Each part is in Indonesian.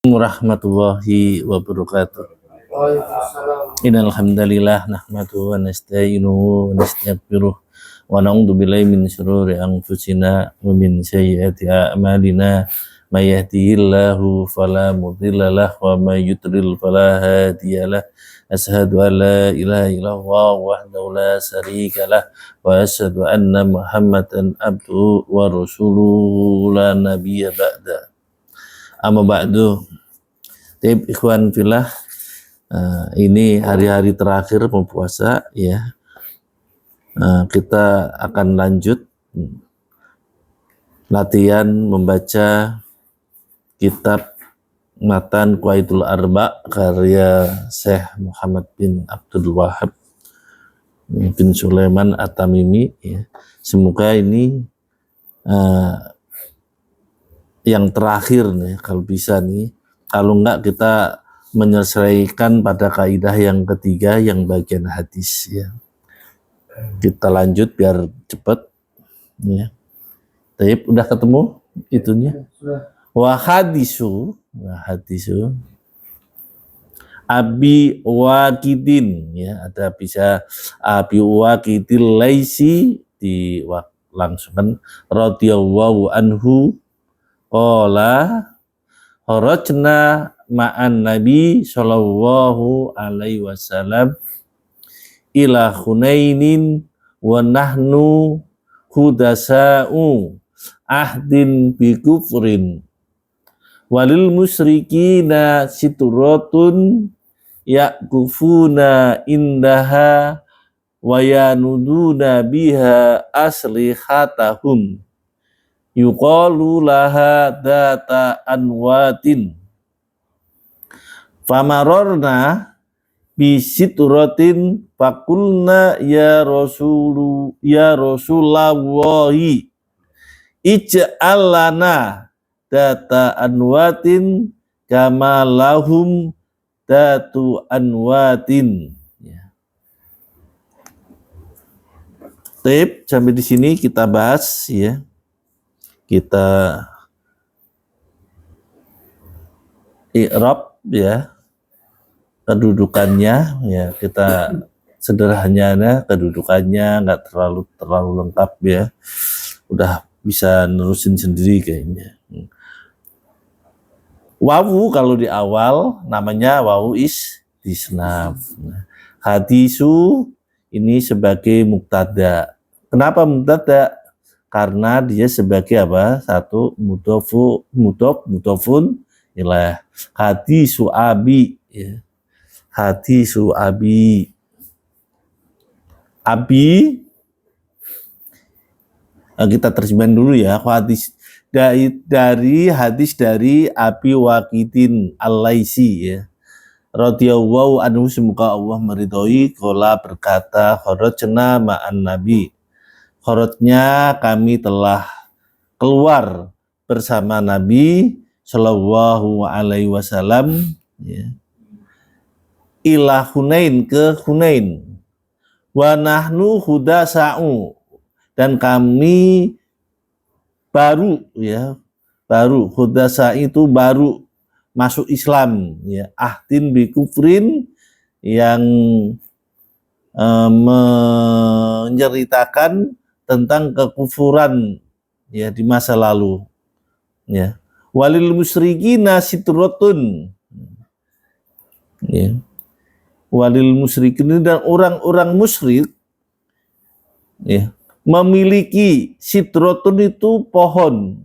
Warahmatullahi wabarakatuh. Innal hamdalillah nahmaduhu wa nasta'inuhu wa nastaghfiruh wa na'udzu billahi min shururi anfusina wa min sayyiati a'malina may yahdihillahu fala mudilla lahu wa may yudlil fala hadiyalah. Asyhadu an la ilaha illallah wahdahu la syarika lah wa asyhadu anna Muhammadan abduhu wa rasuluhu la nabiyya ba'da. Amma ba'du. Ikhwan fillah, ini hari-hari terakhir puasa ya. Kita akan lanjut latihan membaca kitab Matan Qawaidul Arba karya Syekh Muhammad bin Abdul Wahab bin Sulaiman At-Tamimi ya. Semoga ini yang terakhir nih, kalau bisa nih, kalau enggak kita menyelesaikan pada kaidah yang ketiga yang bagian hadis ya. Kita lanjut biar cepat ya. Tapi udah ketemu itunya? Wa hadisu Abi Waqidin ya, ada bisa Abi Waqidil Laisi dilangsungkan radhiyallahu anhu. Qala kharajna ma'an Nabi sallallahu alaihi wasallam ila Hunainin wa nahnu hudasa'u ahdin bi kufrin walil musyrikina situratun yakufuna indaha wa yanuduna biha aslihatahum yuqalu laha data anwatin famarorna bisituratin fakulna ya rasulallahi ij'al lana data anwatin kama lahum datu anwatin ya. Tip sampai di sini kita bahas ya. Kita i'rab ya, kedudukannya ya, kita sederhananya kedudukannya nggak terlalu lengkap ya, udah bisa nerusin sendiri kayaknya. Wawu kalau di awal namanya wawu istisnaf. Hadisu ini sebagai mubtada. Kenapa mubtada? Karena dia sebagai apa? Satu mudhofun ilaih. Hadisu abi ya. Hadisu abi. Abi kita terjemahin dulu ya. Hadis dari hadis dari Abi Waqidin Al-Laisi ya. Radhiyallahu anhu, semoga Allah meridhoi, qala berkata kharajna ma'an Nabi. Kharajnya kami telah keluar bersama Nabi Shallallahu alaihi wasallam ya. Ila Hunain, ke Hunain. Wa nahnu hudasa'u, dan kami baru ya, baru hudasa itu baru masuk Islam ya. Ahdin bi kufrin, yang menceritakan tentang kekufuran ya di masa lalu ya. Walil musyrikina situratun ya. Walil musyrikin, dan orang-orang musyrik ya, memiliki situratun itu pohon.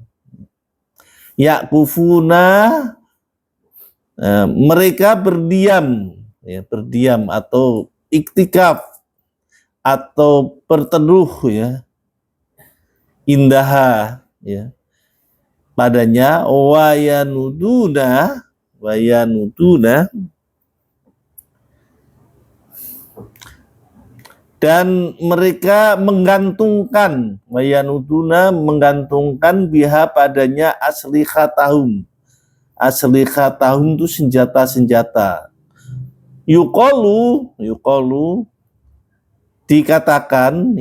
Yakufuna, mereka berdiam ya, berdiam atau iktikaf atau berteduh ya, indaha ya, padanya wayanuduna dan mereka menggantungkan, wayanuduna menggantungkan biha padanya aslihatahum itu senjata-senjata. Yuqalu dikatakan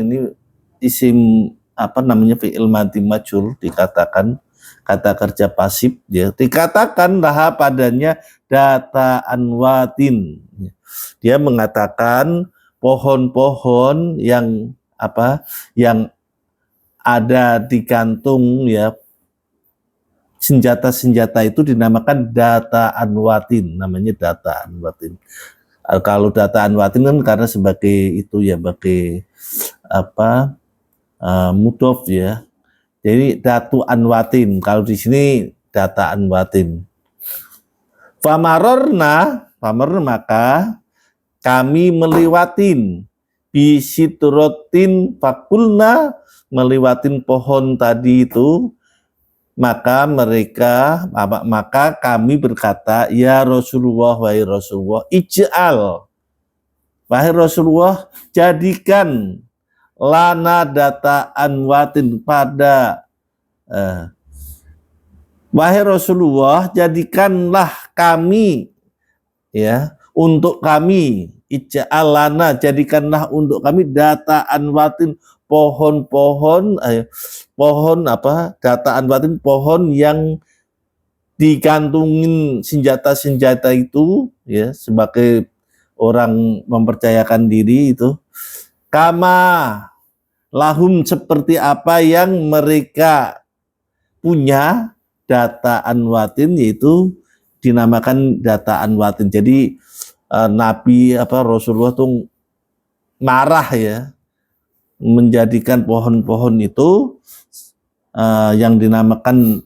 ini isim apa namanya, fi'il madhi majhul, dikatakan kata kerja pasif ya. Dikatakan laha padanya data anwatin. Dia mengatakan pohon-pohon yang yang ada di kantung ya, senjata-senjata itu dinamakan data anwatin, namanya data anwatin. Kalau data anwatin kan karena sebagai itu ya, sebagai mudhof ya. Jadi datu anwatin, kalau di sini data anwatin. Famarorna maka kami melewatin bisitrotin fakulna, melewatin pohon tadi itu, maka kami berkata, ya Rasulullah, wahai Rasulullah, ij'al, wahai Rasulullah, jadikan lana data anwatin pada wahai Rasulullah, jadikanlah kami ya, untuk kami, ij'al lana, jadikanlah untuk kami data anwatin, pohon-pohon data anwatin, pohon yang digantungin senjata-senjata itu ya, sebagai orang mempercayakan diri itu, kama lahum, seperti apa yang mereka punya data anwatin, yaitu dinamakan data anwatin. Jadi Nabi Rasulullah tuh marah ya, menjadikan pohon-pohon itu yang dinamakan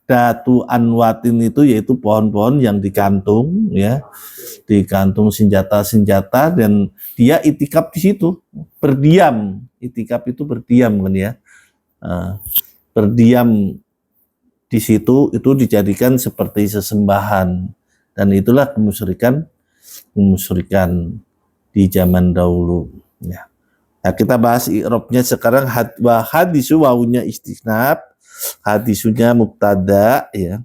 datu anwatin itu, yaitu pohon-pohon yang digantung ya, digantung senjata-senjata, dan dia itikaf di situ, berdiam. Itikaf itu berdiam kan ya, berdiam di situ, itu dijadikan seperti sesembahan, dan itulah kemusyrikan di zaman dahulu ya. Nah, kita bahas i'rabnya sekarang. Hadisu wawunya istisnaf, hadisunya mubtada ya.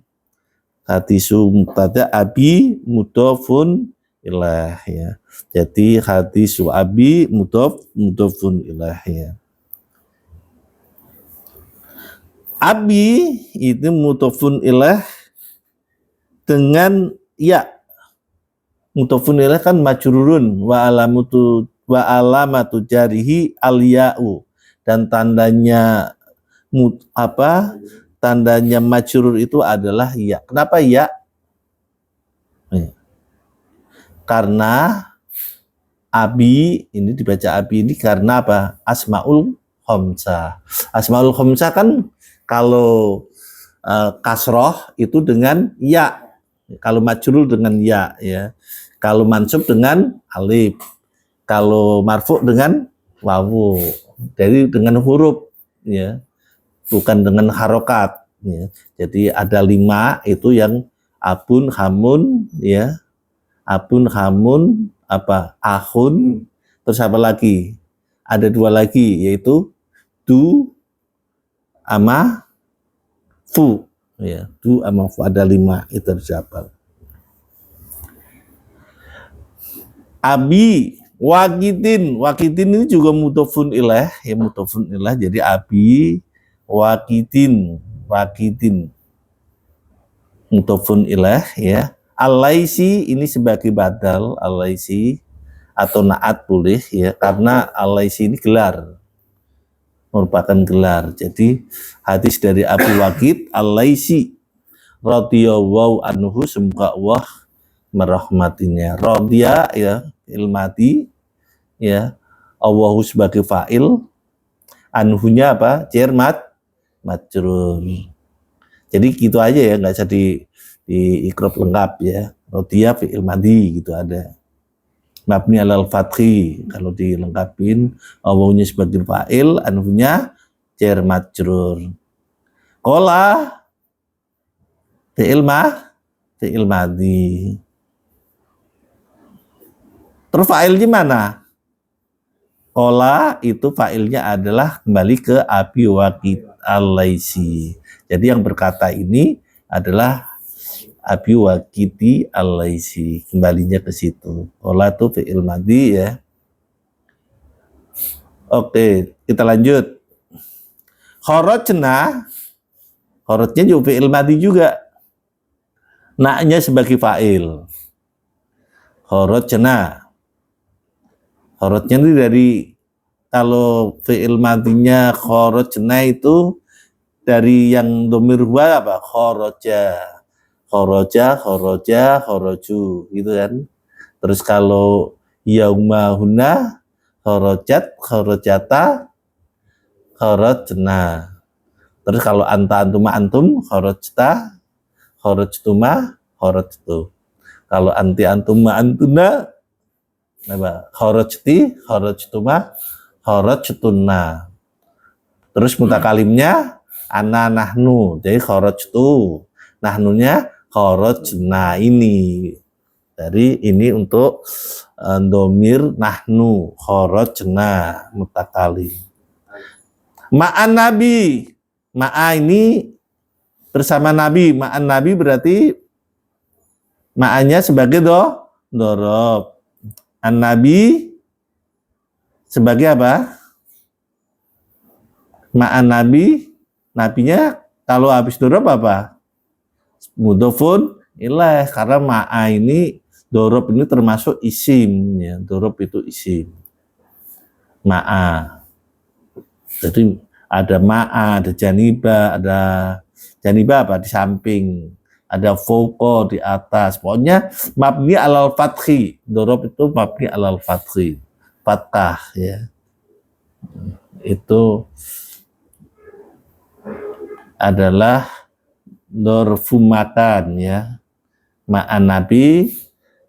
Hadisu mubtada, abi mudhofun ilah ya. Jadi hadisu abi mudhofun ilah ya. Abi itu mudhofun ilah dengan ya. Mudhofun ilah kan majrurun wa alamatu jarihi al-ya'u, dan tandanya tandanya majrur itu adalah ya. Kenapa ya? Karena abi ini dibaca abi ini karena apa? Asmaul khamsah. Asmaul khamsah kan kalau kasroh itu dengan ya, kalau majrur dengan ya ya. Kalau mansub dengan alif, kalau marfu dengan wawu. Jadi dengan huruf ya, bukan dengan harokat ya. Jadi ada 5 itu yang abun, hamun ya, abun, hamun, ahun, terus apa lagi? Ada 2 lagi, yaitu du ama fu ya, du ama fu, ada 5 itu terdapat. Abi wakitin ini juga mudhofun ilaih ya, mudhofun ilaih. Jadi abi wakitin mudhofun ilaih ya. Al-laisi ini sebagai badal, al-laisi atau naat boleh ya, karena al-laisi ini gelar, merupakan gelar. Jadi hadis dari Abu Waqid al-Laisi radhiyallahu anhu, semoga Allah merahmatinya. Radhiya ya, ilmati ya, Allahu sebagai fa'il, anhunya apa? Jermat majrur. Jadi gitu aja ya, nggak usah di ikrab lengkap ya. Radhiya fi'il madhi gitu ada. Mabni alal fathi, kalau dilengkapin Allahu-nya sebagai fa'il, anhunya jar majrur. Qala fi'il madhi. Terus fa'ilnya mana? Qala itu fa'ilnya adalah kembali ke Abi Waqid al-Laisi. Jadi yang berkata ini adalah Abi Waqidi al-Laisi, kembalinya ke situ. Qala itu fi'il madhi ya. Oke, kita lanjut. Kharajna Khorotnya juga fi'il madi juga. Naknya sebagai fa'il. Khorojna. Khorojnya itu dari, kalau fi'il madinya khorojna itu dari yang domir huwa apa? Khoroja. Khoroja, khoroja, khoroju. Gitu kan. Terus kalau yaumahuna, khorojat, khorojata, khorojna. Terus kalau anta, antuma, antum, khorojta, khorojtuma, khorojtu. Kalau anti, antuma, antuna, apa? Khorojti, khorojtuma, khorojtunna. Terus mutakalimnya ana, nahnu. Jadi khorojtu. Nahnunya khorojna ini. Dari ini untuk domir nahnu, khorojna, mutakalim. Ma'an nabi. Ma'a ini bersama nabi. Ma'an nabi berarti ma'anya sebagai dorob. An-nabi sebagai apa? Ma'an nabi, nabinya kalau habis dorob apa? Mudhofun ilaih, karena ma'a ini dorob ini termasuk isim ya. Dorob itu isim. Ma'a. Jadi ada ma'a, ada janiba, ada janiba apa? Di samping. Ada fauqa di atas. Pokoknya mabni alal fathi. Dorob itu mabni alal fathi. Fathah ya. Itu adalah dorfu makan ya. Ma'an nabi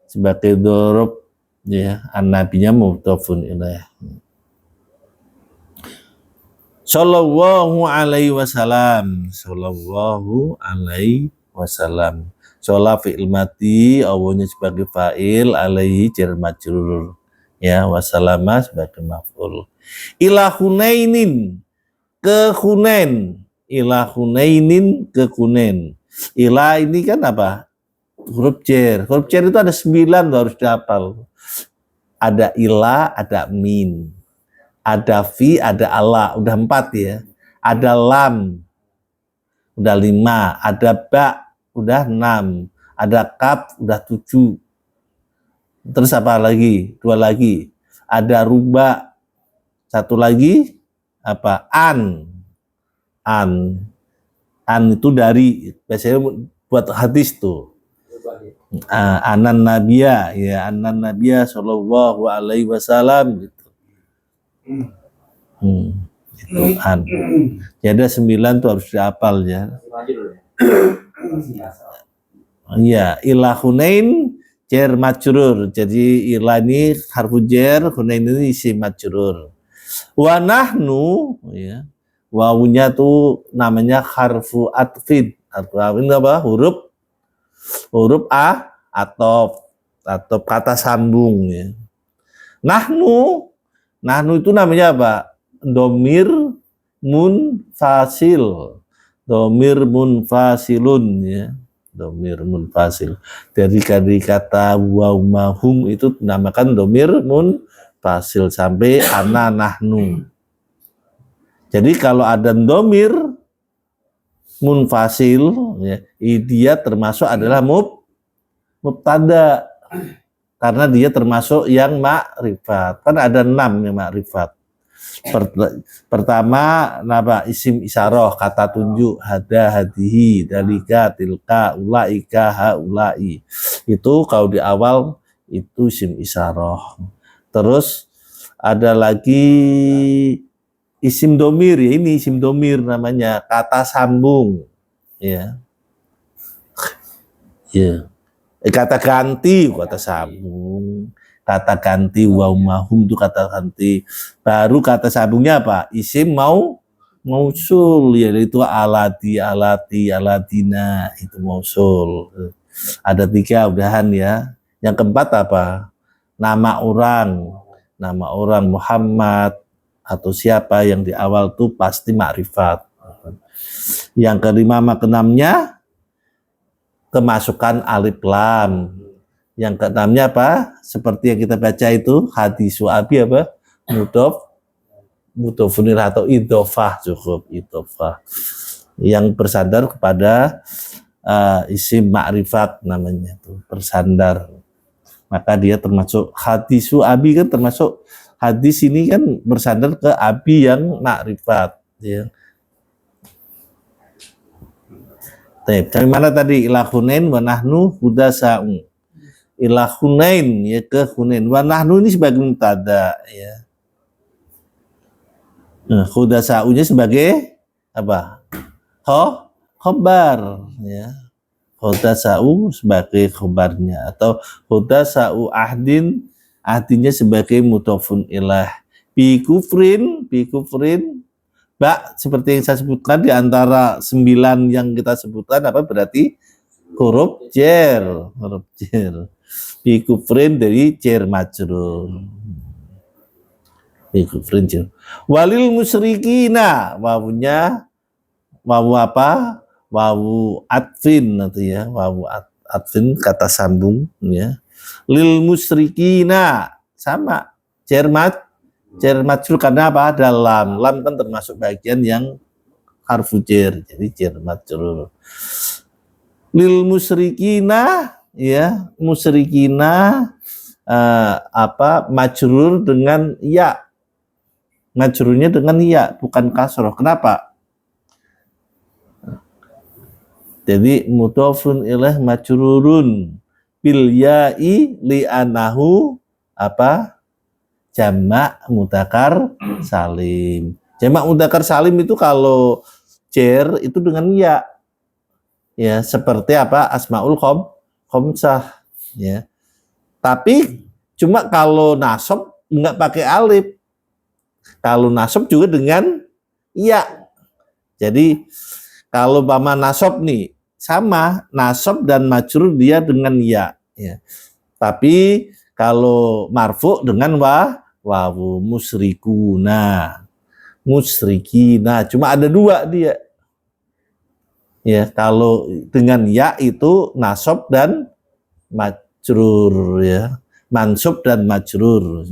sebagai dorob ya. An-nabinya mudhofun ilaih. Sallallahu alaihi wasallam. Sallallahu alaihi wasallam. Sholat fi'il mati, awalnya sebagai fa'il, alaihi jar majrur. Ya, wasallama sebagai maf'ul. Ila Hunainin, ke Hunain. Ila Hunainin, ke Hunain. Ila ini kan apa? Huruf jar. Huruf jar itu ada 9 harus dihafal. Ada ila, ada min. Ada fi, ada ala. Udah 4 ya. Ada lam. Udah 5. Ada ba. Udah 6, ada kaf, udah 7. Terus apa lagi? 2 lagi. Ada ruba. 1 lagi apa? An itu dari, biasanya buat hadis tuh. Anan nabiya, ya anan nabiya sallallahu alaihi wasallam gitu. Itu an. Jadi ada 9 tuh harus dihafal ya. Iya, ila Hunain jar majrur. Jadi ila ini harfu jar, Hunain ini isim majrur. Wa nahnu ya. Wawunya tuh namanya harfu atfid. Harfu atfid apa? Huruf a atau kata sambung ya. Nahnu itu namanya apa? Domir munfasil. Domir munfasilun ya. Domir munfasil. Dari kata waw mahum itu dinamakan domir munfasil sampai ana nahnu. Jadi kalau ada domir munfasil ya, dia termasuk adalah mubtada. Karena dia termasuk yang ma'rifat. Kan ada 6 yang ma'rifat. Pertama nama isim isyarah, kata tunjuk, hada, hadihi, dalika, tilka, ulaika, haulai. Itu kalau di awal itu isim isyarah. Terus ada lagi isim domir ya, ini isim domir namanya, kata sambung ya. Ya. Kata ganti, kata sambung. Kata ganti waw mahum itu kata ganti. Baru kata sambungnya apa? Isim mausul, yaitu alati, aladina, itu mausul. Ada 3 udahan ya. Yang keempat apa? Nama orang Muhammad atau siapa yang di awal tuh pasti makrifat. Yang kelima keenamnya kemasukan alif lam. Yang keenamnya apa? Seperti yang kita baca itu hadis abi apa? Mudhofun atau idhofah, cukup idhofah. yang bersandar kepada isim ma'rifat namanya itu, bersandar. Maka dia termasuk hadisu abi, kan termasuk hadis ini kan bersandar ke abi yang ma'rifat ya. Dari mana tadi? Ila Hunain wa nahnu hudasa'u. Ila Hunain, ya ke Hunain. Wa nahnu ini sebagai mubtada ya. Nah, hudasa'unya sebagai apa? Khobar ya. Hudasa'u sebagai khobarnya, atau hudasa'u ahdin, ahdinya sebagai mudhofun ilah. Bi kufrin seperti yang saya sebutkan di antara 9 yang kita sebutkan apa berarti huruf jer. Bi kufrin dari jer majrur. Bi kufrin jer. Walil musyrikina, wawunya wawu apa? Wawu atfin atau ya, wawu atfin kata sambung ya. Lil musyrikina sama jer majrur karena apa? Ada lam. Lam kan termasuk bagian yang harfu jer, jadi jer majrur. Lil musyrikina ya, musyrikina apa? Majrur dengan ya. Majrurnya dengan ya, bukan kasroh. Kenapa? Jadi mudhofun ilaih majrurun bil ya'i li'anahu apa? Jamak mudzakkar salim. Jamak mudzakkar salim itu kalau jer itu dengan ya. Ya, seperti apa? Asmaul khamsah ya. Tapi cuma kalau nasab enggak pakai alif. Kalau nasab juga dengan ya. Jadi kalau bama nasab nih sama, nasab dan majrur dia dengan ya. Tapi kalau marfu dengan wawu musyrikuna, cuma ada 2 dia. Ya, kalau dengan ya itu nasab dan majrur ya. Mansub dan majrur.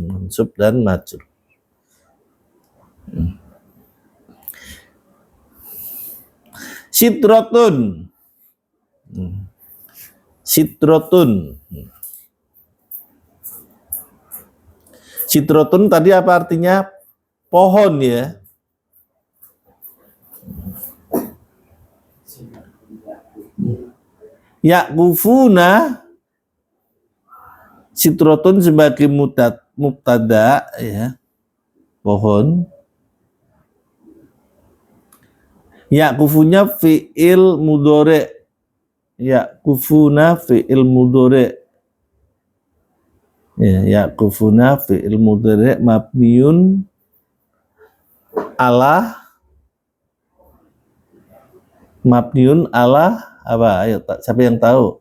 Sitrotun. Sitrotun tadi apa artinya? Pohon ya. Yaqufuna, sitrotun sebagai mubtada ya. Pohon. Yaqufunya fi'il mudhari'. Yaqufuna fi'il mudhari'. Ya, yaqufuna fi'il mudhari' mabniun ala apa? Ayo, siapa yang tahu?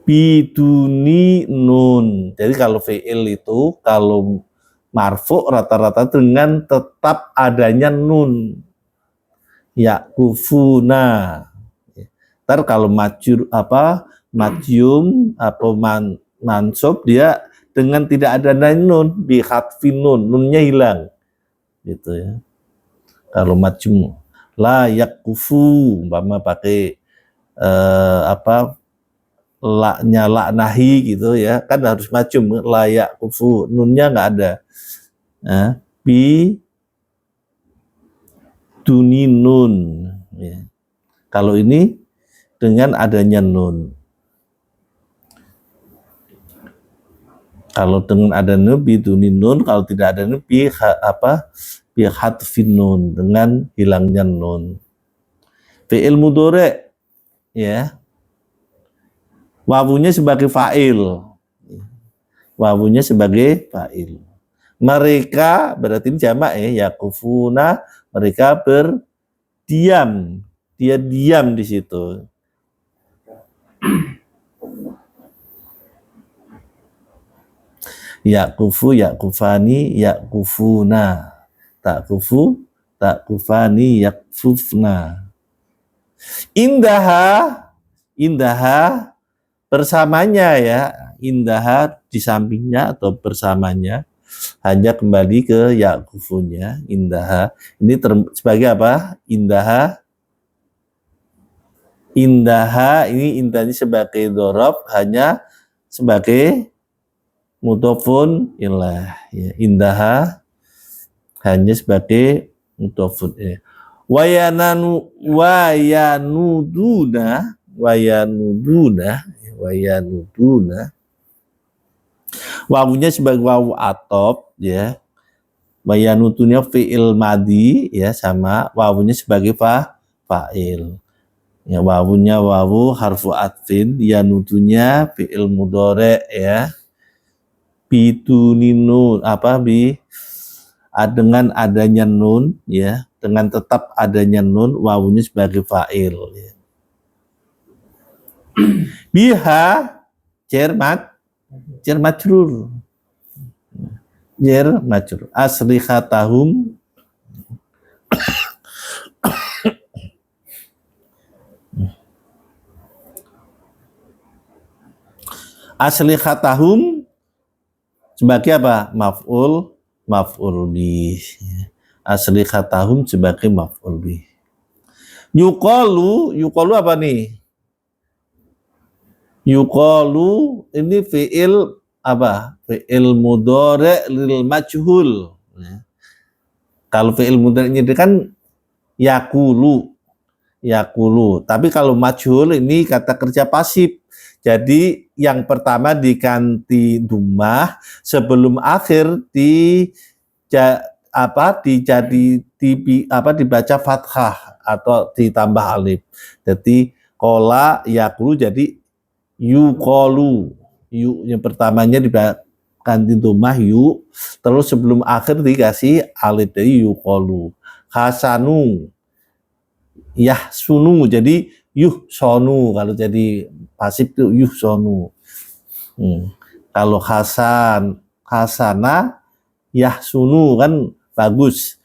Biduni nun. Jadi kalau fi'il itu kalau marfu rata-rata dengan tetap adanya nun. Yaqufuna. Ntar kalau majur apa? Majyum atau mansub dia dengan tidak ada nun, bi khatfin nun, nunnya hilang. Gitu ya. Kalau majyum la yaqufu umpama pakai apa? La-nya la nahi gitu ya, kan harus majum, la yaqufu, nunnya nggak ada. Bi duni nun ya. Kalau ini dengan adanya nun. Kalau dengan ada nun bi duni nun, kalau tidak ada nun bi apa? Bi hatfin nun, dengan hilangnya nun. Fi'il mudhari' ya. Wawunya sebagai fa'il. Mereka berarti jamak ya, yaqufuna, mereka berdiam. Dia diam di situ. Yaqufu, yaqufani, yaqufuna. Taqufu, taqufani, yaqfufna. Indaha bersamanya ya, indaha di sampingnya atau bersamanya, hanya kembali ke yakufunya indaha. Ini sebagai apa? Indaha. Indaha ini indahnya sebagai dorob, hanya sebagai mudhofun ilah. Ya, indaha hanya sebagai mudhofun. Ya. Wayanuduna wawunya sebagai wawu atop ya. Wayanudunya fi'il madi ya, sama wawunya sebagai fa'il. Ya, wawunya wawu harfu atfin, yanudunya fi'il mudhari ya. Biduni nun dengan adanya nun ya, dengan tetap adanya nun, wawunya sebagai fa'il ya. Biha jar majrur. Jar majrur. Aslihatahum sebagai apa? Maf'ul bih. Aslihatahum sebagai maf'ul bih. Yuqalu apa nih? Yuqalu ini fi'il apa? Fi'il mudhari' lil majhul. Kalau fi'il mudhari' ini kan yakulu. Tapi kalau majhul ini kata kerja pasif. Jadi yang pertama diganti dhammah, sebelum akhir dibaca fathah atau ditambah alif. Jadi qala yaqulu jadi yuqalu. Yang pertamanya diganti dhammah yu, terus sebelum akhir dikasih alif dari yuqalu. Hasanu yahsunu jadi yuhsonu, kalau jadi pasif itu yuhsonu. Kalau hasana yahsunu kan bagus,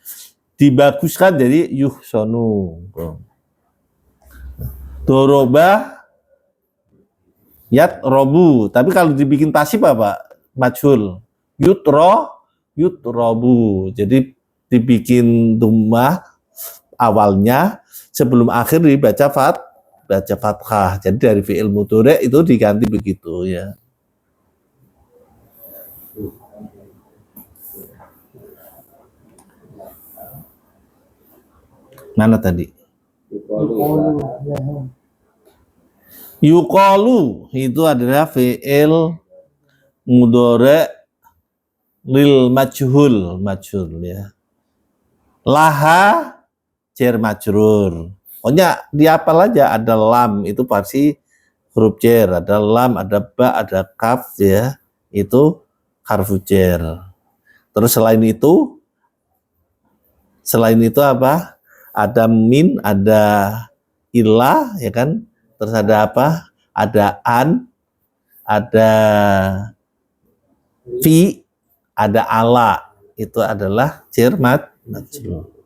dibaguskan jadi yuhsonu. Doroba yatrobu, tapi kalau dibikin pasif apa? Majhul. Yutrobu, jadi dibikin dhammah awalnya, sebelum akhir dibaca fathah. Jadi dari fi'il mudhari' itu diganti begitu ya. Mana tadi? Yuqalu itu adalah fi'il mudhari' lil majhul ya. Laha jar majrur. Pokoknya dihafal aja, ada lam itu pasti huruf jar, ada lam, ada ba, ada kaf ya, itu harfu jar. Terus selain itu apa? Ada min, ada ilah ya kan? Terus ada apa? Ada an, ada fi, ada ala. Itu adalah jar majrur.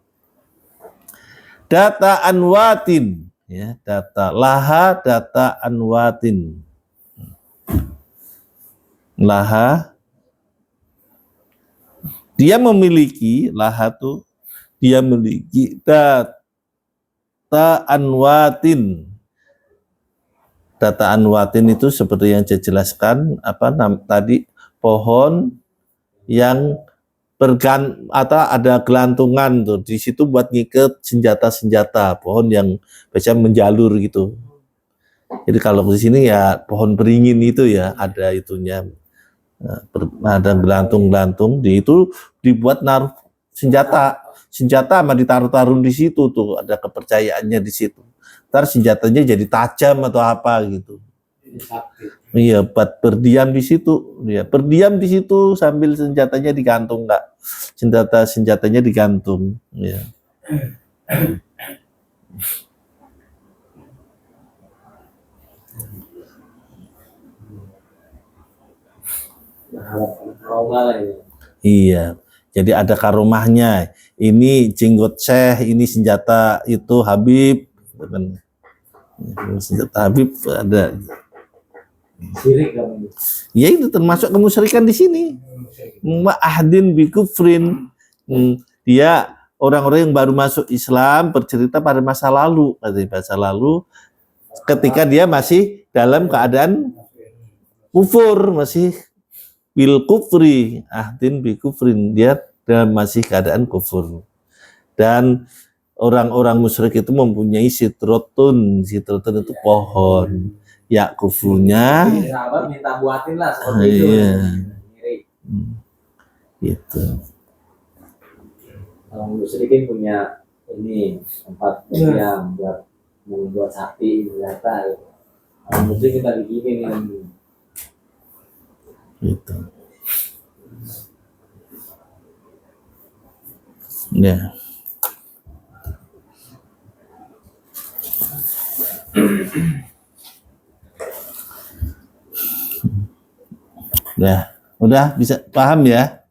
Data anwatin ya, data laha, data anwatin. Laha dia memiliki, laha tuh dia memiliki data anwatin. Data anwatin itu seperti yang saya jelaskan tadi, pohon yang atau ada gelantungan tuh di situ buat ngiket senjata-senjata, pohon yang biasanya menjalur gitu. Jadi kalau di sini ya pohon beringin itu ya ada itunya, ada gelantung-gelantung, di itu dibuat naruh senjata sama ditaruh-taruh di situ tuh, ada kepercayaannya di situ. Ntar senjatanya jadi tajam atau apa gitu. Iya, buat berdiam di situ. Ya, berdiam di situ sambil senjatanya digantung, enggak. Senjatanya digantung, ya. Iya. Jadi ada karomahnya. Ini jenggot Syekh, ini senjata itu Habib. Senjata Habib ada. Syirik kan? Ya itu termasuk kemusyrikan di sini. Ahdin bi kufrin. Dia orang-orang yang baru masuk Islam bercerita pada masa lalu, ketika dia masih dalam keadaan kufur, masih bil kufri, ahdin bi kufrin, dia dalam masih keadaan kufur. Dan orang-orang musyrik itu mempunyai sitrotun itu pohon. Ya kufunya. Sahabat minta buatin lah seperti itu. Iya. Gitu. Kalau musyrikin punya ini tempat yang buat membuat sapi ternyata. Kalau musyrik kita begini nih. Gitu. Ya. Udah bisa paham ya?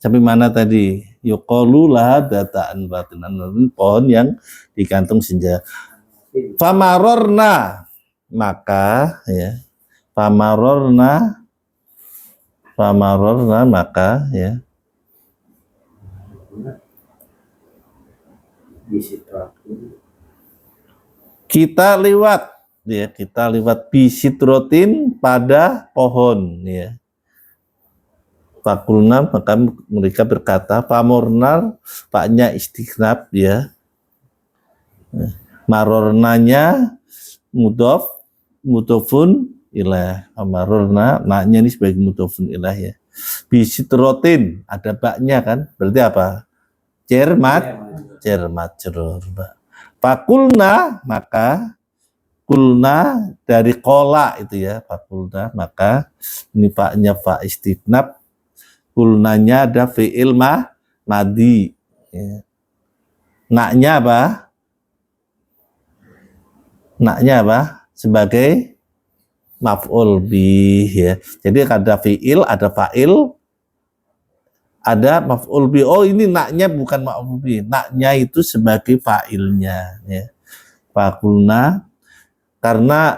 Sampai mana tadi? Yuqalu laha dataan batinan, pohon yang digantung senja. Famarorna, maka ya. Famarorna maka ya. Kita lewat bisitrotin pada pohon ya. Fakulna, maka mereka berkata, pamornar, paknya istighnab ya. Marornanya mudofun ilah. Marorna, naknya ini sebagai mudofun ilah ya. Bisitrotin, ada baknya kan, berarti apa? Cermat cerur. Fakulna, maka kulna dari kola itu ya, fakulna, maka ini paknya fa istighnab. Kulnanya ada fi'il madi. Ya. Naknya apa? Sebagai maf'ul bih ya. Jadi ada fi'il, ada fa'il, ada maf'ul bih. Oh, ini naknya bukan maf'ul bih. Naknya itu sebagai fa'ilnya ya. Fakulna, karena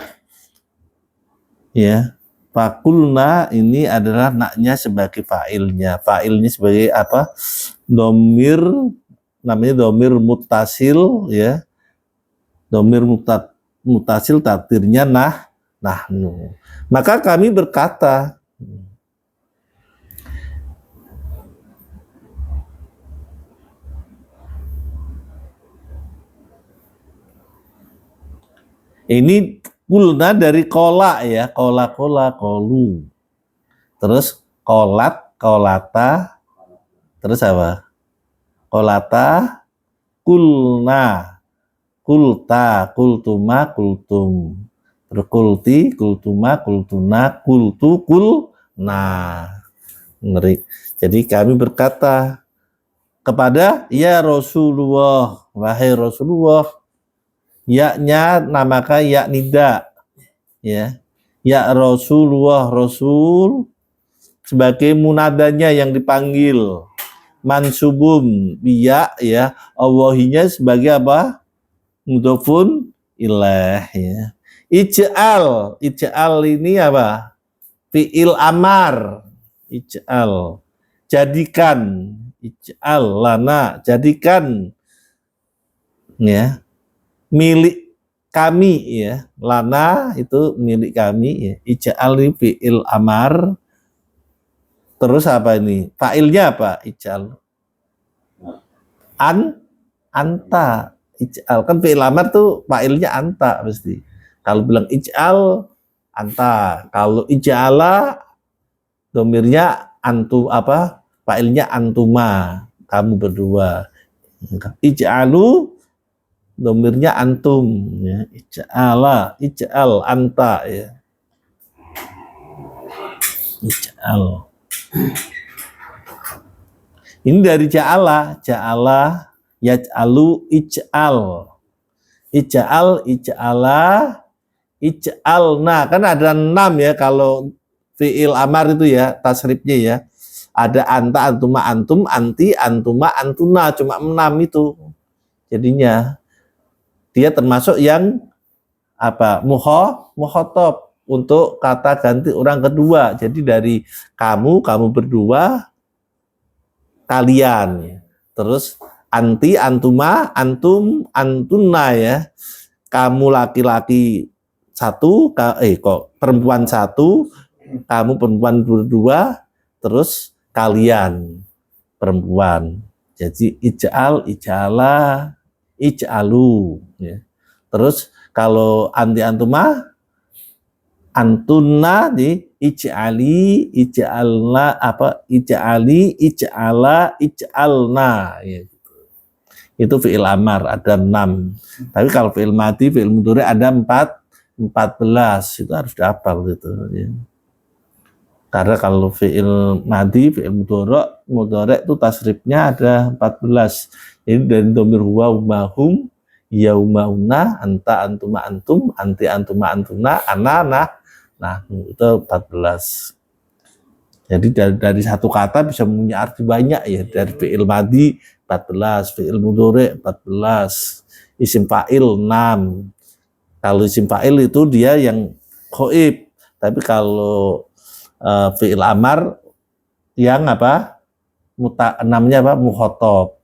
ya fakulna ini adalah naknya sebagai fa'ilnya. Fa'ilnya sebagai apa? Domir, namanya domir mutasil ya. Domir mutasil takdirnya nahnu. Maka kami berkata, ini kulna dari kola ya, kola kolu. Terus kolat, kolata. Terus apa? Kolata, kulna, kulta, kultuma, kultum. Terus kulti, kultuma, kultuna, kultu, kulna. Ngeri. Jadi kami berkata kepada ya Rasulullah, wahai Rasulullah, ya-nya namakan ya nida ya. Ya Rasulullah, Rasul sebagai munadanya yang dipanggil. Mansubum ya ya. Allahinya sebagai apa? Mudhofun ilaih ya. Ij'al ini apa? Fi'il amar. Ij'al. Jadikan. Ij'al lana, jadikan ya. Milik kami ya, lana itu milik kami ya. Ij'al ini fi'il amar. Terus apa ini? Fa'ilnya apa? Ij'al. Anta. Ij'al kan fi'il amar tuh fa'ilnya anta pasti. Kalau bilang ij'al anta. Kalau ij'ala domirnya antu apa? Fa'ilnya antuma. Kamu berdua. Ij'alu domirnya antum ya. Ij'al anta ya. Ij'al. Ini dari ja'ala yaj'alu ij'al. Ij'ala, ij'alna. Kan ada 6 ya kalau fi'il amar itu ya, tasrifnya ya. Ada anta, antuma, antum, anti, antuma, antuna. Cuma 6 itu. Jadinya dia termasuk yang apa? Muhotob. untuk kata ganti orang kedua. Jadi dari kamu berdua, kalian. Terus anti, antuma, antum, antuna ya. Kamu laki-laki satu, perempuan satu, kamu perempuan berdua, terus kalian perempuan. Jadi ij'al, ij'ala, ij'alu ya. Terus kalau anti antuma, antunna di ij'ali, ij'alna ij'ali, ij'ala, ij'alna ya. Itu fi'il amar ada 6. Tapi kalau fi'il madi, fi'il mudhari ada 14. Itu harus dihafal gitu ya. Karena kalau fi'il madi, fi'il mudhari itu tasrifnya ada 14. Jadi dari dhamir huwa, mahum, yaumauna, anta, antuma, antum, anti, antuma, antuna, ana, nah itu 14. Jadi dari satu kata bisa punya arti banyak ya. Dari fi'il madi 14, fi'il mudhari 14, isim fa'il 6. Kalau isim fa'il itu dia yang ghaib. Tapi kalau fi'il amar yang namanya mukhatab.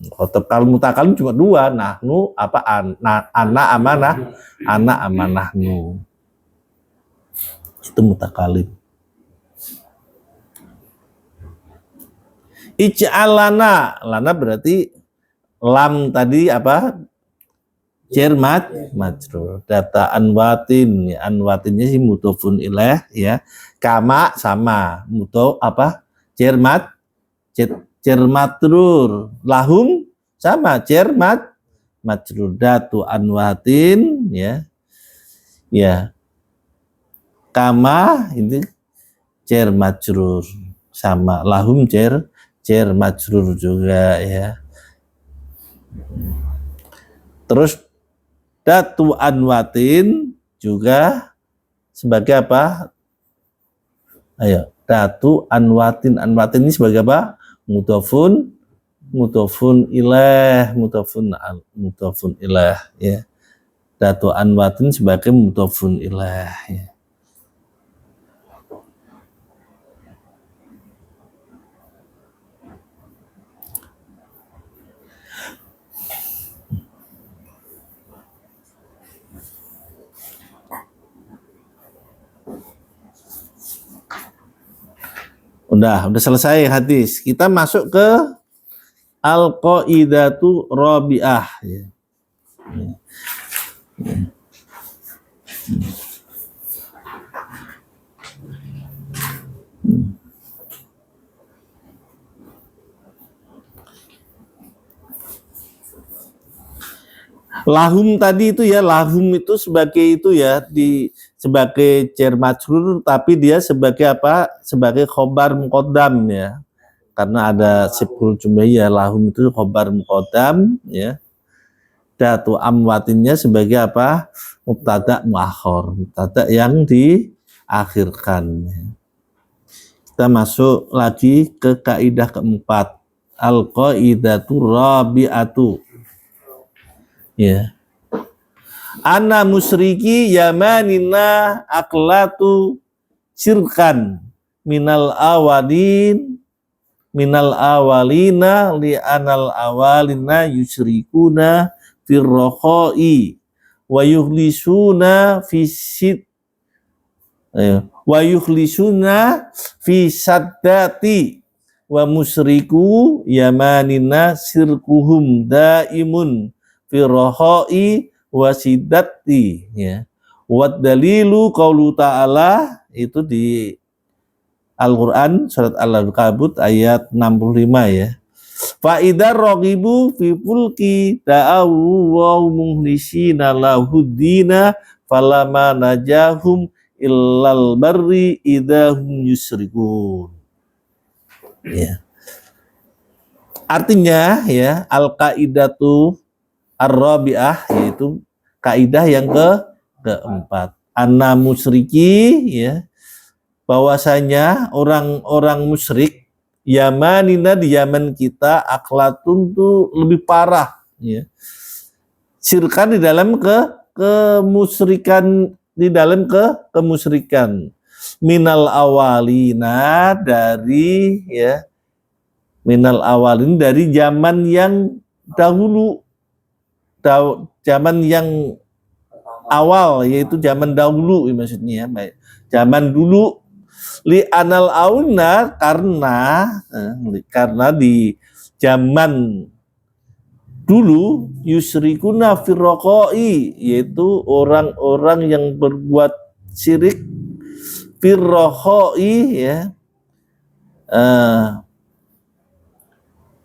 Mukhatab. Kalau mutakalim cuma 2, nahnu ana amanah, ana amanahnu. Itu mutakalim. Ij'alana, lana berarti lam tadi jar majrur. Data anwatin, anwatinnya sih mudhofun ilaih ya. Kama sama jar majrur. Lahum sama jar majrur. Datu anwatin ya. Ya. Kama ini jar majrur sama lahum jar majrur juga ya. Terus datu anwatin juga sebagai apa? Ayo, datu anwatin. Anwatin ini sebagai apa? Mudhofun ilaih, mudhofun ilaih ya. Datu anwatin sebagai mudhofun ilaih ya. Udah selesai hadis. Kita masuk ke al-qaidatu rabi'ah ya. Lahum tadi itu ya, lahum itu sebagai itu ya, sebagai jar majrur, tapi dia sebagai apa? Sebagai khobar muqaddam ya. Karena ada sibul jumlah lahum itu khobar muqaddam ya. Datu amwatinnya sebagai apa? Mubtada muakhar, mubtada yang diakhirkan. Kita masuk lagi ke kaidah keempat. Al-qaidatu rabi'atu. Ya. Ana musyriki yamanina aklatu syirkan minal awalina li anal awalina yusyrikuna firrokhoi wa yukhlisuna fi saddati wa musyriku yamanina sirkuhum daimun firrokhoi wasidati ya. Wad dalilu qaulu ta'ala itu di Al-Qur'an surat Al-Ankabut ayat 65 ya. Fa idza raghibu fi fulki da'awu wa muhlishina lahuddina falama najahum illal barri idahum yusrikun. Ya. Artinya ya, al-qaidatu ar-rabi'ah yaitu kaidah yang keempat. Anna musyriki ya, bahwasanya orang-orang musyrik Yamanina di Yaman kita aklatun tuh lebih parah ya. Syirkan di dalam kemusyrikan di dalam kemusyrikan. Minal awalina dari ya, minal awalin dari zaman yang dahulu, zaman yang awal, yaitu zaman dahulu maksudnya, baik. Zaman dulu, li anal auna karena di zaman dulu yusrikuna firraqai, yaitu orang-orang yang berbuat syirik firraqai ya.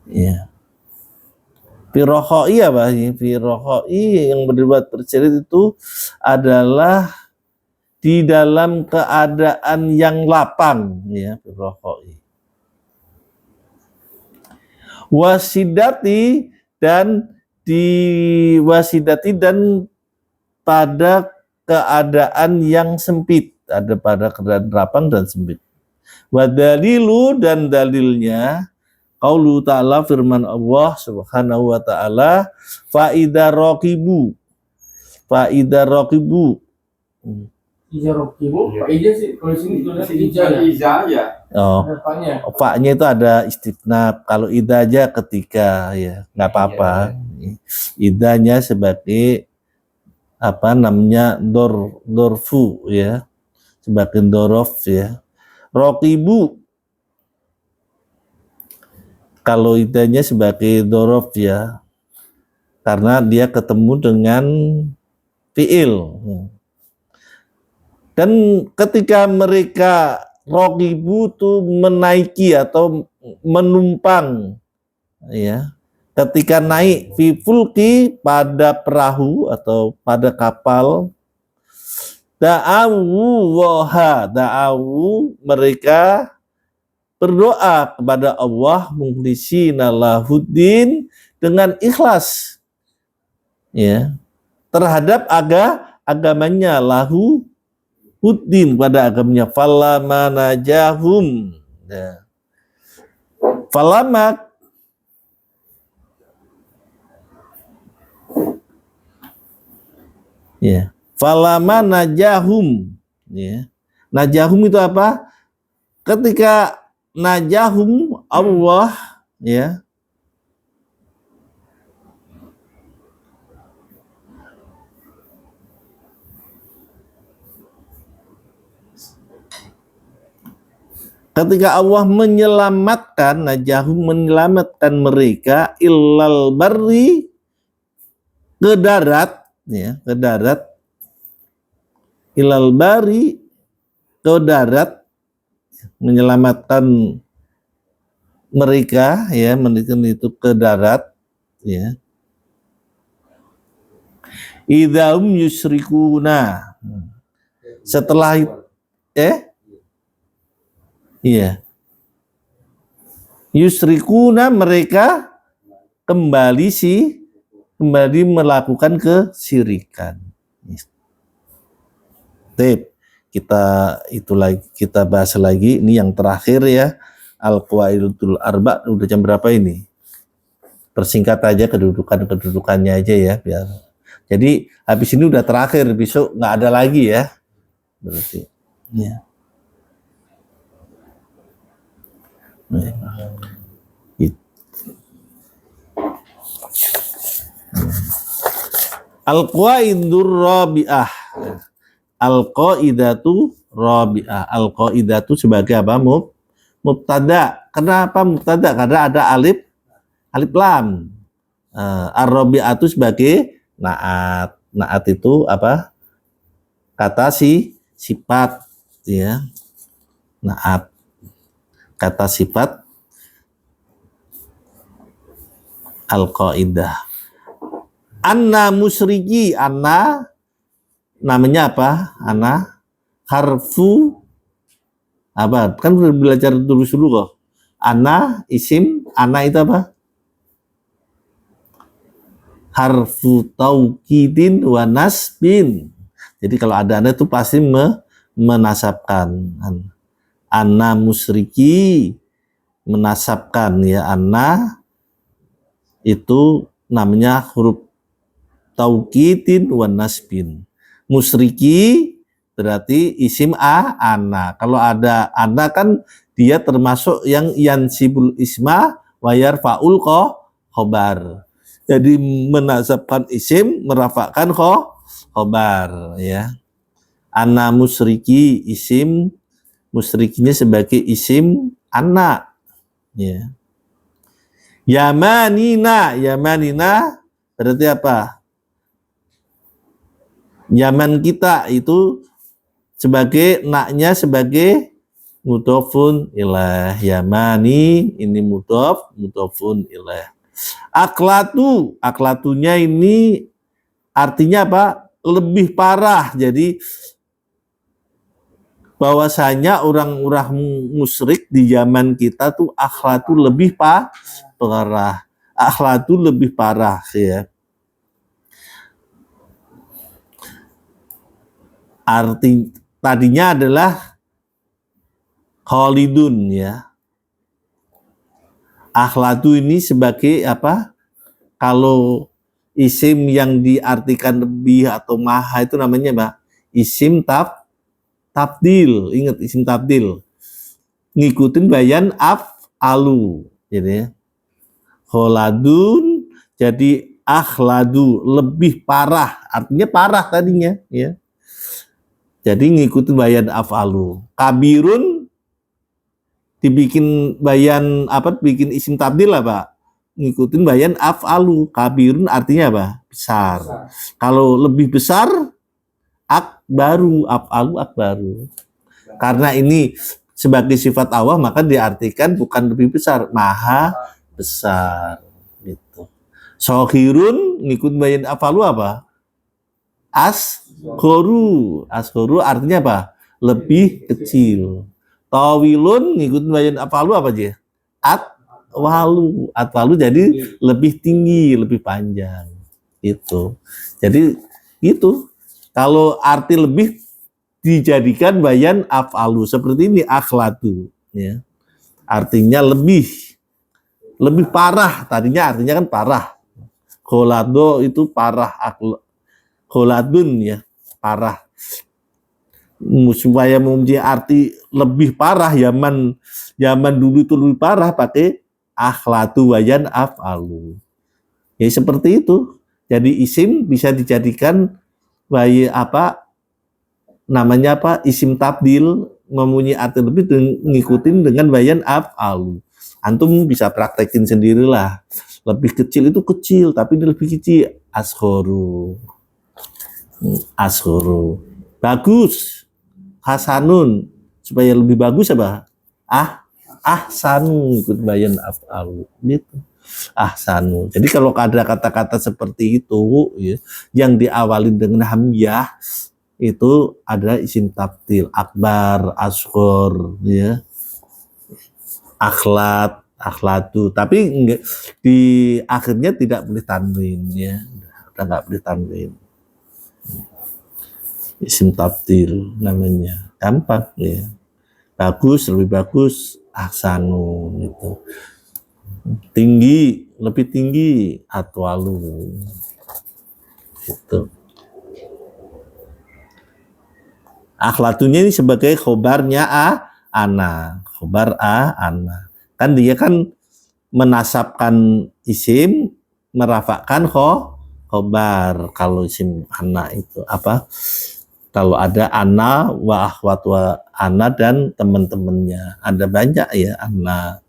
Ya. Firraqai apa? Firraqai yang berbuat syirik itu adalah di dalam keadaan yang lapang ya, firraqai. Wasidati dan di wasidati dan pada keadaan yang sempit, ada pada keadaan lapang dan sempit. Wadalilu dan dalilnya qaulu ta'ala, firman Allah Subhanahu wa ta'ala, faida raqibu Ija rokibu, Pak Ija sih, kalau sini tulisan Ija ya. Faknya itu ada istifnab. Kalau ida aja ketika ya nggak apa-apa. Idanya sebagai apa namanya dorfu ya, sebagai dorof ya. Rokibu kalau idanya sebagai dorof ya, karena dia ketemu dengan fiil. Dan ketika mereka rokibu itu menaiki atau menumpang ya, ketika naik fi fulki pada perahu atau pada kapal, da'awu mereka berdoa kepada Allah mukhlishina lahuddin, dengan ikhlas ya terhadap agamanya, lahu huddin, pada agamanya. Falama najahum ya. Falama ya, falama najahum ya. Najahum itu apa? Ketika najahum Allah ya, ketika Allah menyelamatkan, najahum menyelamatkan mereka, illal barri, ke darat ya, ke darat, illal barri, ke darat, menyelamatkan mereka ya, mendikan itu ke darat ya. Idzaum yusrikuna, setelah iya, yusrikuna mereka kembali melakukan kesyirikan. Tip, kita bahas lagi, ini yang terakhir ya, al-qawaidul arba. Udah jam berapa ini? Persingkat aja kedudukannya aja ya, biar. Jadi habis ini udah terakhir, besok nggak ada lagi ya. Berarti ya. Al-qaidur rabi'ah. Al-qaidatu rabi'ah. Al-qaidatu sebagai apa? Mubtada. Kenapa mubtada? Karena ada alif lam. Ar-rabi'atu sebagai naat. Naat itu apa? Kata sifat ya. Naat. Kata sifat al-qaidah. Anna musyriki, anna namanya apa? Anna harfu apa? Kan udah belajar dulu kok. Anna isim, anna itu apa? Harfu taukidin wa nasbin. Jadi kalau ada anna itu pasti menasabkan. Anna musyriki menasabkan ya, anna itu namanya huruf taukidin wa nasbin. Musyriki berarti isim ana. Kalau ada ana kan dia termasuk yang yansibul isma wa yarfa'ul khobar. Jadi menasabkan isim, merafakkan khobar ya. Ana musyriki, isim musyrikinya sebagai isim ana ya. Yamanina berarti apa? Yaman kita itu sebagai naknya sebagai mudhofun ilaih. Yamani ini mudhofun ilaih. Aklatunya ini artinya apa? Lebih parah. Jadi bahwasanya orang-orang musyrik di zaman kita tuh akhlatu lebih parah. Akhlatu lebih parah ya. Arti tadinya adalah khalidun ya. Akhlatu ini sebagai apa? Kalau isim yang diartikan lebih atau maha itu namanya apa? Isim tabdil. Ingat isim tabdil. Ngikutin bayan af'alu. Jadi khaladun jadi akhladu, lebih parah. Artinya parah tadinya ya. Jadi ngikutin bayan af'alu. Kabirun dibikin bayan apa? Bikin isim tabdil apa? Ngikutin bayan af'alu. Kabirun artinya apa? Besar. Kalau lebih besar akbaru, af'alu akbaru. Karena ini sebagai sifat Allah maka diartikan bukan lebih besar, maha besar gitu. Sohirun ngikut bayan af'alu apa? Asghoru artinya apa? Lebih kecil. Tawilun ngikut bayan af'alu apa aja? Atwalu jadi lebih tinggi, lebih panjang gitu. Jadi itu kalau arti lebih dijadikan bayan af'alu seperti ini akhlatu ya. Artinya lebih parah, tadinya artinya kan parah. Kholado itu parah, kholadun ya, parah. Supaya mempunyai arti lebih parah, zaman dulu itu lebih parah pakai akhlatu bayan af'alu. Ya seperti itu. Jadi isim bisa dijadikan bayi apa namanya apa isim tabdil mempunyai arti lebih ngikutin dengan bayan af'alu. Antum bisa praktekin sendirilah. Lebih kecil itu kecil tapi ini lebih kecil asghoru. Bagus hasanun, supaya lebih bagus apa? Ahsanu ikut bayan af'alu gitu. Ahsanu. Jadi kalau ada kata-kata seperti itu ya, yang diawali dengan hamzah itu ada isim tabdil, akbar, asghor ya. Akhlatu, tapi enggak, di akhirnya tidak boleh tanwin ya. Udah enggak boleh tanwin. Isim tabdil namanya. Gampang ya. Bagus, lebih bagus, ahsanu gitu. Tinggi, lebih tinggi, atwalu gitu. Akhlatunya ini sebagai khobarnya ana, khobar ana. Kan dia kan menasabkan isim, merafakkan khobar. Kalau isim ana itu apa? Kalau ada ana wa akhwatu ana dan teman-temannya, ada banyak ya ana.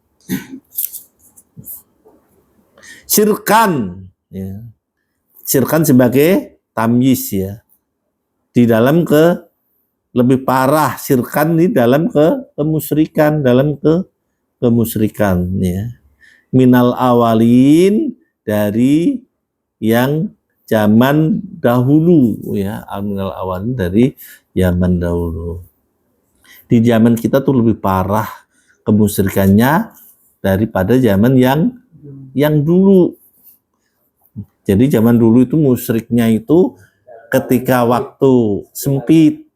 Syirkan ya. Syirkan sebagai tamyiz ya. Di dalam lebih parah syirkan di dalam kemusyrikan, kemusyrikan ya. Minal awalin dari yang zaman dahulu ya, minal awalin dari zaman dahulu. Di zaman kita tuh lebih parah kemusyrikannya daripada zaman yang dulu. Jadi zaman dulu itu musyriknya itu ketika waktu sempit,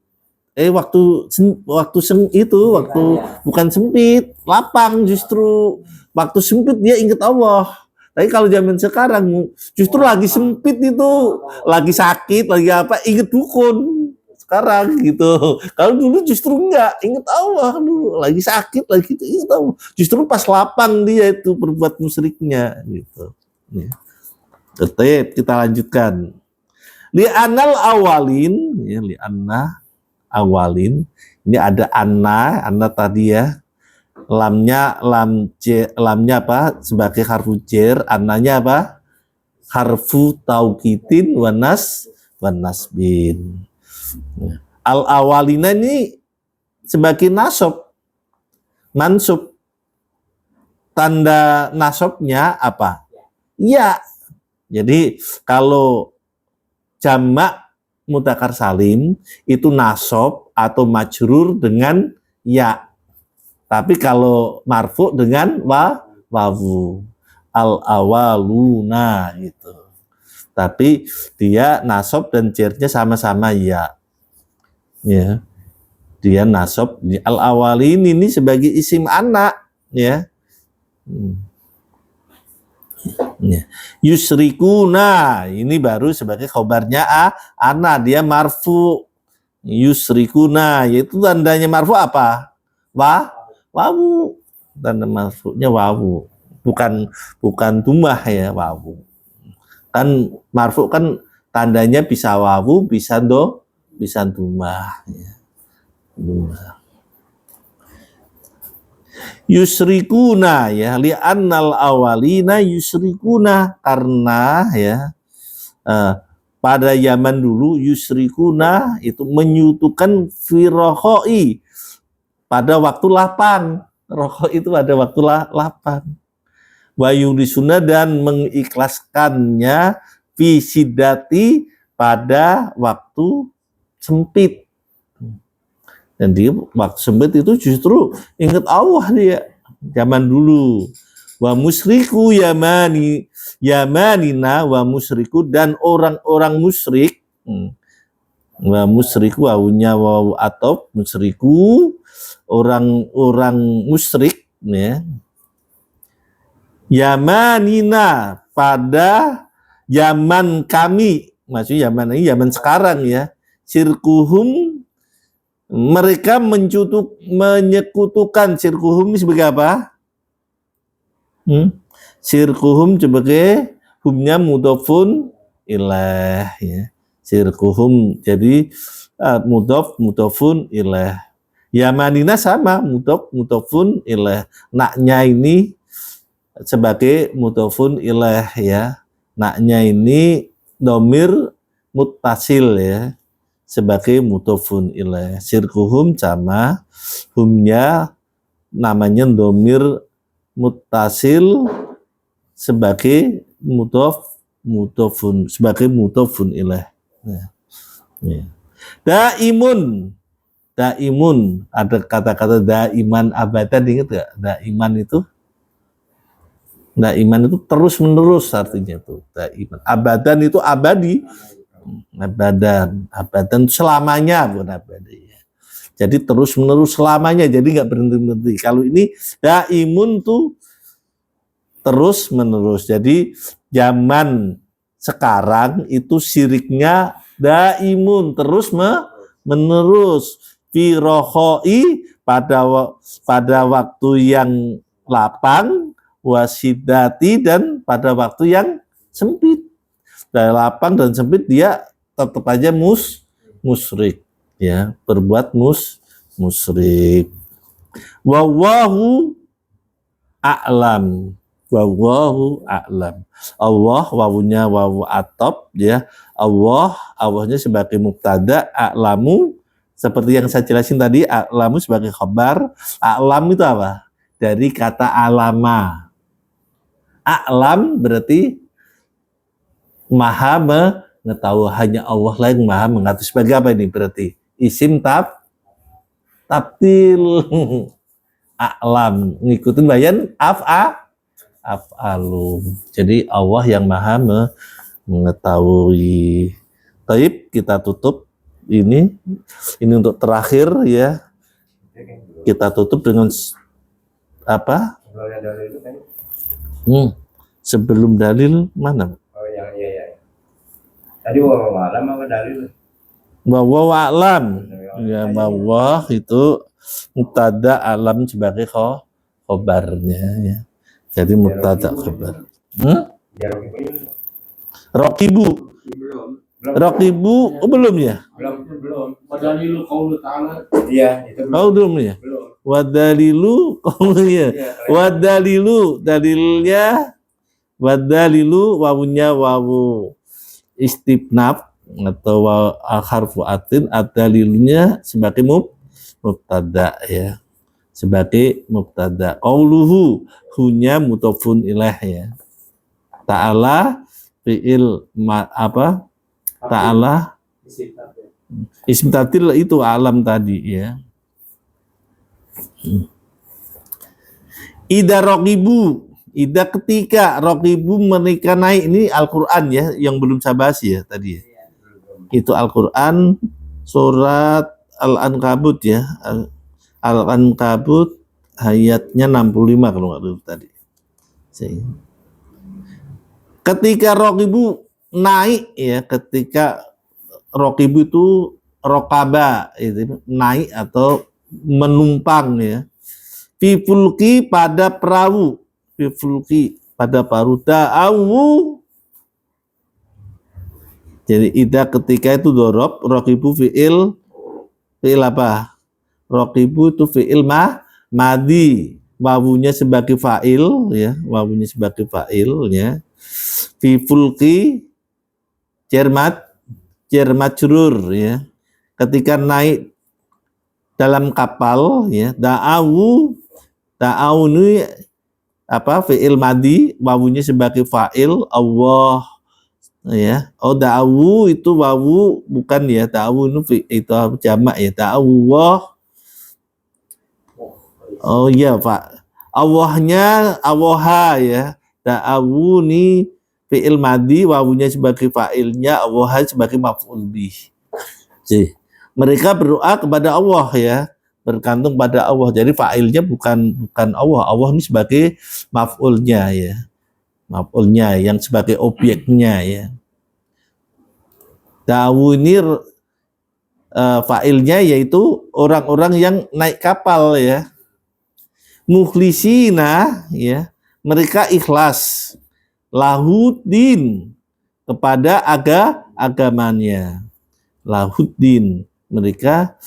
bukan sempit, lapang, justru waktu sempit dia ingat Allah. Tapi kalau zaman sekarang justru lagi sempit itu, lagi sakit, lagi apa, ingat dukun. sekarang gitu. Kalau dulu justru enggak, ingat Allah dulu lagi sakit lagi itu ingat Allah. Justru pas lapang dia itu berbuat musyriknya gitu. Ya. Tetep kita lanjutkan. Li'anal awalin, ya li'anna awalin. Ini ada anna tadi ya. Lamnya apa? Sebagai harfu jar, annanya apa? Harfu tauqitin wanasbin. Al awalina ini sebagai nasab, mansub. Tanda nasabnya apa? Ya. Jadi kalau jamak mudzakkar salim itu nasab atau majrur dengan ya. Tapi kalau marfu dengan wawu. Al awaluna gitu. Tapi dia nasab dan jarnya sama-sama ya. Ya. Dia nasab di al awalin ini sebagai isim anak ya. Ya. Yusrikuna ini baru sebagai khobarnya ana dia marfu. Yusrikuna yaitu tandanya marfu apa? Wawu. Tanda marfunya wawu. Bukan dumah ya wawu. Kan marfu kan tandanya bisa wawu, bisa dumah ya. Dumah. Yusrikuna ya li'annal awalina yusrikuna karena ya pada zaman dulu yusrikuna itu menyutukan firohoi pada waktu lapang. Roho itu pada waktu lapang. Wa yurisuna dan mengikhlaskannya fisidati pada waktu sempit. Dan dia waktu sempit itu justru ingat Allah dia zaman dulu. Wa musriku yamanina wa musriku dan orang-orang musyrik. Wa musriku wawunya wawu atop musyriku orang-orang musyrik ya. Yamanina pada zaman kami, maksudnya zaman ini zaman sekarang ya. Sirkuhum mereka menyekutukan sirkuhum ini sebagai apa? Sirkuhum sebagai humnya mudhofun ilaih ya. Sirkuhum jadi mudhofun ilaih. Yamanina sama mudhofun ilaih. Naknya ini sebagai mudhofun ilaih ya. Naknya ini domir muttasil ya. Sebagai mudhofun ilaih. Sirkuhum sama humnya namanya domir muttasil sebagai mudhofun ilaih. Ya. Daimun ada kata-kata daiman abadan, ingat gak? Daiman itu terus menerus artinya tuh daiman. Abadan itu abadi. Abadan selamanya bukan abadi ya. Jadi terus menerus selamanya, jadi nggak berhenti. Kalau ini daimun tuh terus menerus. Jadi zaman sekarang itu syiriknya daimun terus menerus. Firohoi pada waktu yang lapang, wasidati dan pada waktu yang sempit. Dari lapang dan sempit dia tetap aja musyrik ya, berbuat musyrik. Wallahu a'lam. Wallahu a'lam. Allah wawunya wawu atop ya. Allahnya sebagai mubtada, a'lamu seperti yang saya jelasin tadi, a'lamu sebagai khabar. A'lam itu apa? Dari kata alama. A'lam berarti maha mengetahui, hanya Allah lah yang maha mengatur. Sebagai apa ini berarti? Isim tabtil. A'lam ngikutin bayan af'alu. Jadi Allah yang maha mengetahui. Taib, kita tutup ini untuk terakhir ya. Kita tutup dengan apa? Sebelum dalil mana? Tadi wallahu alam apa dalil? Bahwa alam, ya bahwa itu mubtada alam sebagai khobarnya ya. Jadi mubtada khobar. Rokibu, rokibu, oh, belum ya? belum. Padahal lu qaulu ta'ala. Iya, itu Oh belum ya? Wadalilu, oh iya. Wadalilu, dalilnya, wadalilu wawunya wawu istifnaf atau harfu atin, adalilunya sebagai mubtada ya, sebagai mubtada. Qauluhu, hunya mutafun ilaih ya. Ta'ala fi'il apa? Ta'ala ism tatil itu alam tadi ya. Ida rokibu, ida ketika rokibu mereka naik, ini Al-Quran ya, yang belum saya bahas ya tadi ya. Itu Al-Quran surat Al-Ankabut ya, Al-Ankabut ayatnya 65 kalau nggak dulu tadi. Ketika rokibu naik ya, ketika rokibu itu rokaba itu naik atau menumpang ya. Fifulki pada perahu, fifulki pada perahu, da'awu. Jadi ida ketika itu dorob, rokibu fi'il apa? Rokibu itu fi'il madi, wawunya sebagai fa'il ya, wawunya sebagai fa'il ya. Fifulki cermat majrur ya. Ketika naik dalam kapal ya, da'awu ini apa? Fi'il madi, wawunya sebagai fa'il Allah ya. Oh da'awu itu wawu bukan ya, da'awu itu jamak ya, da'awullah. Oh iya Pak, Allahnya Allaha ya. Da'awu ini fi'il madi, wawunya sebagai fa'ilnya, Allah sebagai maf'ul bih. Mereka berdoa kepada Allah ya, bergantung pada Allah. Jadi fa'ilnya bukan Allah. Allah ini sebagai maf'ulnya ya. Maf'ulnya yang sebagai objeknya ya. Da'awu ini fa'ilnya yaitu orang-orang yang naik kapal ya. Mukhlisina ya, mereka ikhlas lahuddin kepada agamanya. Lahuddin, mereka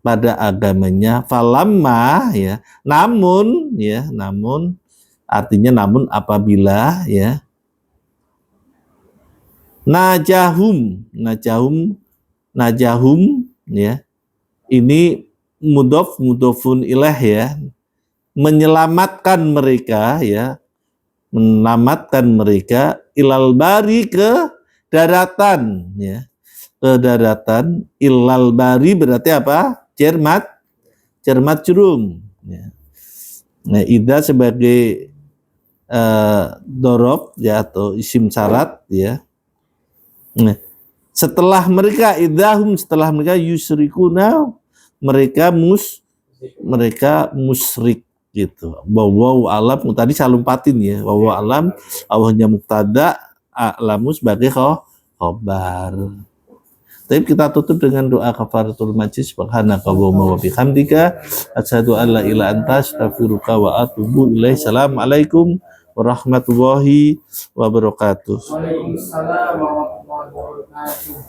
pada agamanya. Falamma ya, namun artinya namun apabila ya. Najahum ya. Ini mudhofun ilaih ya. Menyelamatkan mereka ya. Menyelamatkan mereka ilal bari, ke daratan ya. Ke daratan, ilal bari berarti apa? Cermat jurum ya. Nah, ida sebagai dorob ya atau isim syarat ya. Nah, setelah mereka yusrikuna, mereka musyrik gitu. Wawu alam tadi saya lumpatin ya. Wawu alam awalnya mubtada, alamu sebagai khobar. Tapi kita tutup dengan doa kafaratul majlis. Subhanaka wa bihamdika asyhadu an la ilaha anta astaghfiruka wa atubu ilaih. Assalamualaikum warahmatullahi wabarakatuh. Waalaikumsalam warahmatullahi wabarakatuh.